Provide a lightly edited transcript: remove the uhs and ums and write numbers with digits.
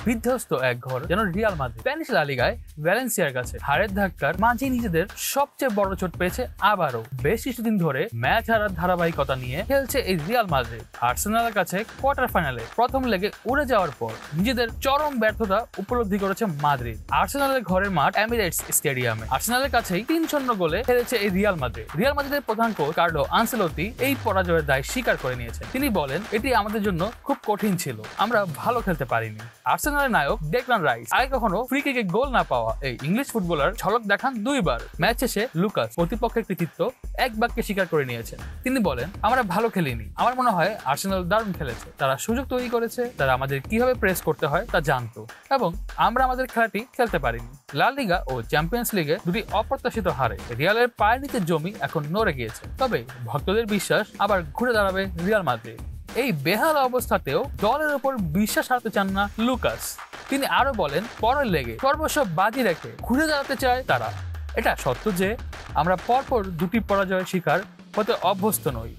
বিধ্বস্ত এক ঘর যেন রিয়াল মাদ্রিদ। স্প্যানিশ লা লিগায় ভ্যালেন্সিয়ার কাছে হারের ধাক্কার মাঝে নিজেদের সবচেয়ে বড় চোট পেয়েছে আবারও। বেশ কিছুদিন ধরে ম্যাচ হারার ধারাবাহিকতা নিয়ে খেলছে এই রিয়াল মাদ্রিদ। আর্সেনালের কাছে কোয়ার্টার ফাইনালে প্রথম লেগে উড়ে যাওয়ার পর নিজেদের চরম ব্যর্থতা উপলব্ধি করেছে মাদ্রিদ। আর্সেনালের ঘরের মাঠ এমিরেটস স্টেডিয়ামে আর্সেনালের কাছেই 3-0 গোলে হেরেছে এই রিয়াল মাদ্রিদ। রিয়াল মাদ্রিদের প্রধান কোচ কার্লো আনসেলোতি এই পরাজয়ের দায় স্বীকার করে নিয়েছেন। তিনি বলেন, এটি আমাদের জন্য খুব কঠিন ছিল, আমরা ভালো খেলতে পারিনি। আর্সেনালের নায়ক ডেকলান রাইস আগে কখনো ফ্রি কিকে গোল না পাওয়া এই ইংলিশ ফুটবলার ঝলক দেখান 2 বার। ম্যাচ শেষে লুকাস প্রতিপক্ষের কৃতিত্ব এক বাক্যে স্বীকার করে নিয়েছেন। তিনি বলেন, আমরা ভালো খেলিনি, আমার মনে হয় আর্সেনাল দারুণ খেলেছে, তারা সুযোগ তৈরি করেছে, তারা আমাদের কিভাবে প্রেস করতে হয় তা জানতো এবং আমরা আমাদের খেলাটি খেলতে পারিনি। লা লিগা ও চ্যাম্পিয়ন্স লিগে দুটি অপ্রত্যাশিত হারে রিয়ালের পায়ের নিচে জমি এখন নড়ে গিয়েছে, তবে ভক্তদের বিশ্বাস আবার ঘুরে দাঁড়াবে রিয়াল মাদ্রিদ। এই বেহাল অবস্থাতেও দলের উপর বিশ্বাস হারাতে চান না লুকাস। তিনি আরো বলেন, পরের লেগে সর্বস্ব বাজি রেখে ঘুরে দাঁড়াতে চায় তারা। এটা সত্য যে আমরা পরপর দুটি পরাজয়ের শিকার হতে অভ্যস্ত নই।